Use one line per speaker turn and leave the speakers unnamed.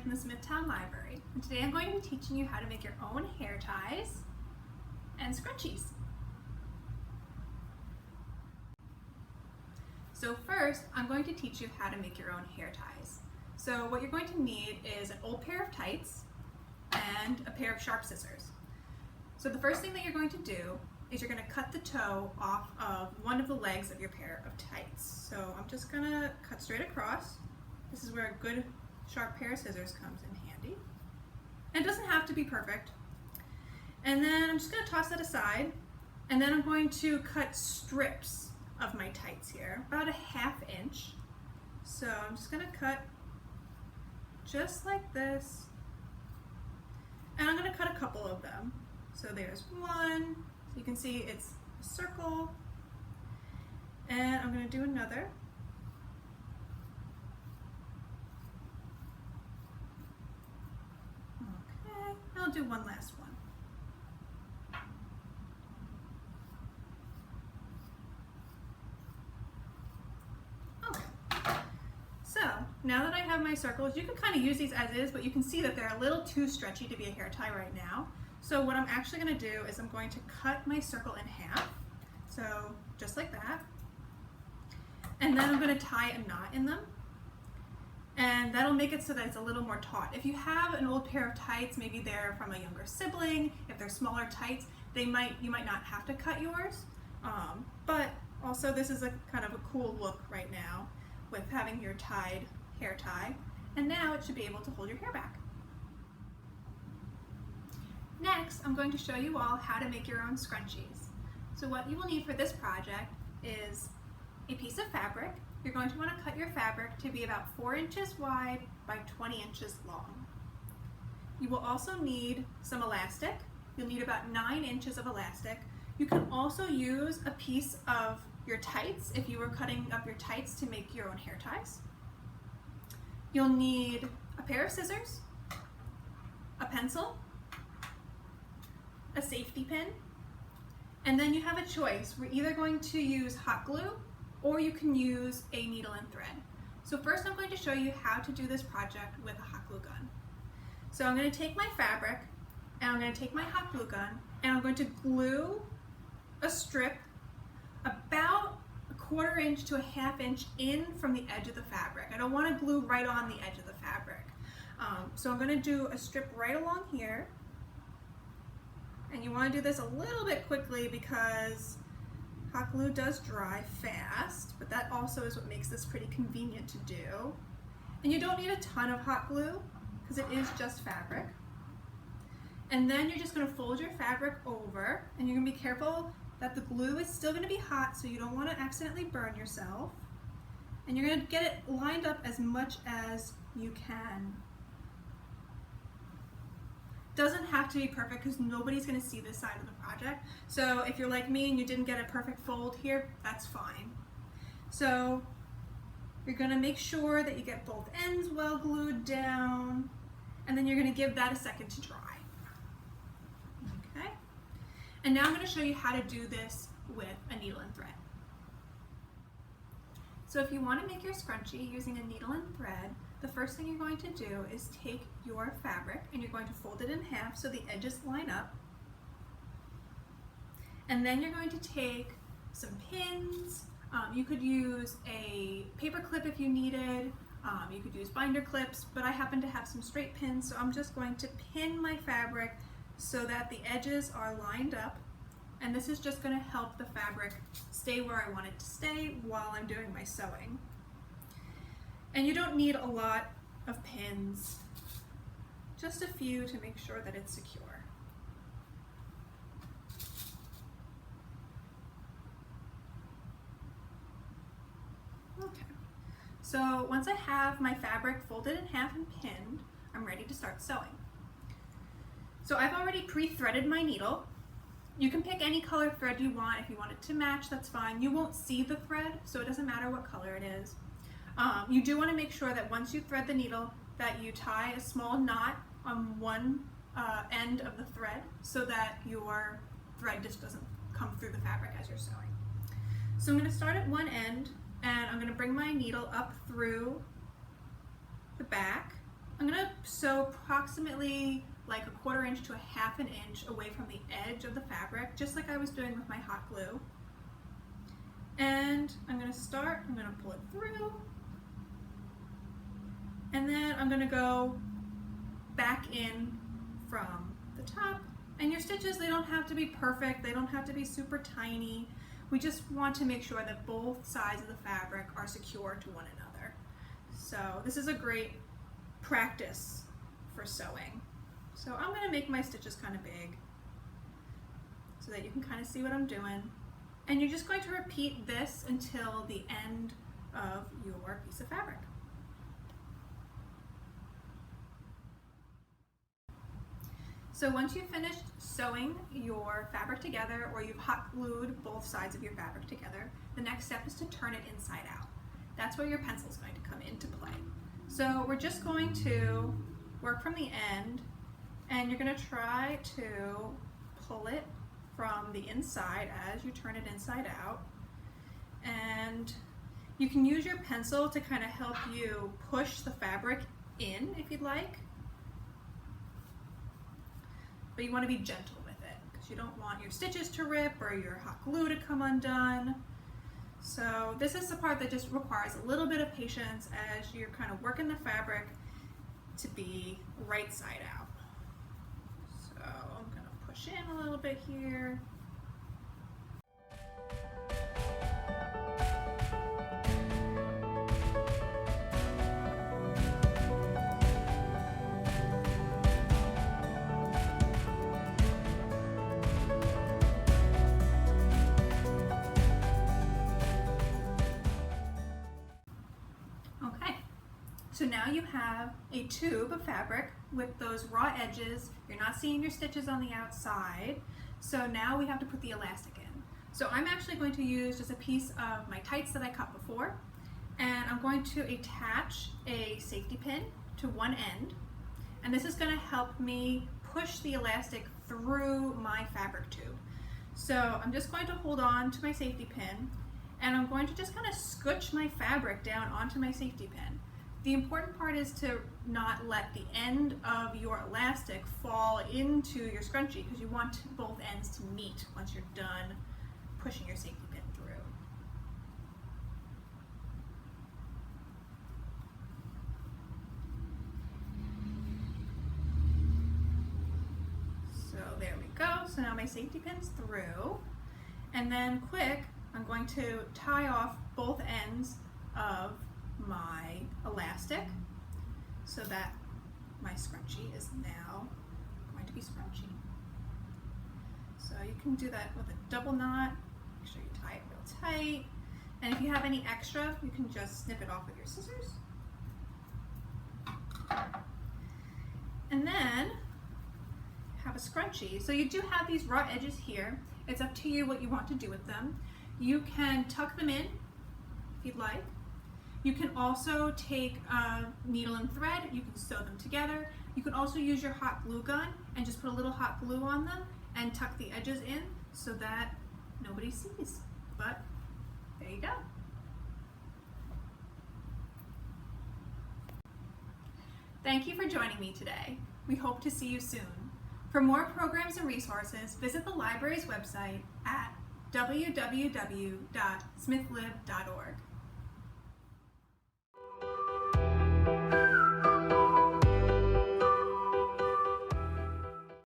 from the Smithtown Library, and today I'm going to be teaching you how to make your own hair ties and scrunchies. So first, I'm going to teach you how to make your own hair ties. So what you're going to need is an old pair of tights and a pair of sharp scissors. So the first thing that you're going to do is you're going to cut the toe off of one of the legs of your pair of tights. So I'm just going to cut straight across. This is where a good sharp pair of scissors comes in handy. And it doesn't have to be perfect. And then I'm just going to toss that aside, and then I'm going to cut strips of my tights here, about a ½ inch. So I'm just going to cut just like this, and I'm going to cut a couple of them. So there's one, so you can see it's a circle, and I'm going to do another. Okay, I'll do one last one. So now that I have my circles, you can kind of use these as is, but you can see that they're a little too stretchy to be a hair tie right now. So what I'm actually going to do is I'm going to cut my circle in half, so just like that, and then I'm going to tie a knot in them, and that'll make it so that it's a little more taut. If you have an old pair of tights, maybe they're from a younger sibling, if they're smaller tights, you might not have to cut yours, but also this is a kind of a cool look right now with having your tied hair tie, and now it should be able to hold your hair back. Next, I'm going to show you all how to make your own scrunchies. So what you will need for this project is a piece of fabric. You're going to want to cut your fabric to be about 4 inches wide by 20 inches long. You will also need some elastic. You'll need about 9 inches of elastic. You can also use a piece of your tights if you were cutting up your tights to make your own hair ties. You'll need a pair of scissors, a pencil, a safety pin, and then you have a choice. We're either going to use hot glue or you can use a needle and thread. So first I'm going to show you how to do this project with a hot glue gun. So I'm going to take my fabric and I'm going to take my hot glue gun and I'm going to glue a strip about a 1/4 inch to a ½ inch in from the edge of the fabric. I don't want to glue right on the edge of the fabric. So I'm going to do a strip right along here. And you want to do this a little bit quickly because hot glue does dry fast, but that also is what makes this pretty convenient to do. And you don't need a ton of hot glue because it is just fabric. And then you're just going to fold your fabric over, and you're going to be careful that the glue is still going to be hot, so you don't want to accidentally burn yourself. And you're going to get it lined up as much as you can. Doesn't have to be perfect because nobody's going to see this side of the project. So if you're like me and you didn't get a perfect fold here, that's fine. So you're going to make sure that you get both ends well glued down, and then you're going to give that a second to dry. Okay? And now I'm going to show you how to do this with a needle and thread. So if you want to make your scrunchie using a needle and thread, the first thing you're going to do is take your fabric and you're going to fold it in half so the edges line up. And then you're going to take some pins. You could use a paper clip if you needed. You could use binder clips, but I happen to have some straight pins, so I'm just going to pin my fabric so that the edges are lined up. And this is just going to help the fabric stay where I want it to stay while I'm doing my sewing. And you don't need a lot of pins, just a few to make sure that it's secure. Okay, so once I have my fabric folded in half and pinned, I'm ready to start sewing. So I've already pre-threaded my needle. You can pick any color thread you want. If you want it to match, that's fine. You won't see the thread, so it doesn't matter what color it is. You do want to make sure that once you thread the needle that you tie a small knot on one end of the thread so that your thread just doesn't come through the fabric as you're sewing. So I'm going to start at one end and I'm going to bring my needle up through the back I'm gonna sew approximately like a 1/4 inch to a 1/2 inch away from the edge of the fabric, just like I was doing with my hot glue. And I'm gonna pull it through, and then I'm gonna go back in from the top. And your stitches, they don't have to be perfect, they don't have to be super tiny. We just want to make sure that both sides of the fabric are secure to one another. So this is a great practice for sewing. So I'm gonna make my stitches kind of big so that you can kind of see what I'm doing. And you're just going to repeat this until the end of your piece of fabric. So once you've finished sewing your fabric together, or you've hot glued both sides of your fabric together, the next step is to turn it inside out. That's where your pencil is going to come into play. So we're just going to work from the end, and you're going to try to pull it from the inside as you turn it inside out. And you can use your pencil to kind of help you push the fabric in if you'd like. But you want to be gentle with it because you don't want your stitches to rip or your hot glue to come undone. So this is the part that just requires a little bit of patience as you're kind of working the fabric to be right side out. So I'm going to push in a little bit here. So now you have a tube of fabric with those raw edges. You're not seeing your stitches on the outside. So now we have to put the elastic in. So I'm actually going to use just a piece of my tights that I cut before, and I'm going to attach a safety pin to one end. And this is going to help me push the elastic through my fabric tube. So I'm just going to hold on to my safety pin, and I'm going to just kind of scooch my fabric down onto my safety pin. The important part is to not let the end of your elastic fall into your scrunchie, because you want both ends to meet once you're done pushing your safety pin through. So there we go. So now my safety pin's through. And then quick, I'm going to tie off both ends of my elastic so that my scrunchie is now going to be scrunchy. So you can do that with a double knot. Make sure you tie it real tight. And if you have any extra, you can just snip it off with your scissors. And then have a scrunchie. So you do have these raw edges here. It's up to you what you want to do with them. You can tuck them in if you'd like. You can also take a needle and thread, you can sew them together. You can also use your hot glue gun and just put a little hot glue on them and tuck the edges in so that nobody sees. But there you go. Thank you for joining me today. We hope to see you soon. For more programs and resources, visit the library's website at www.smithlib.org.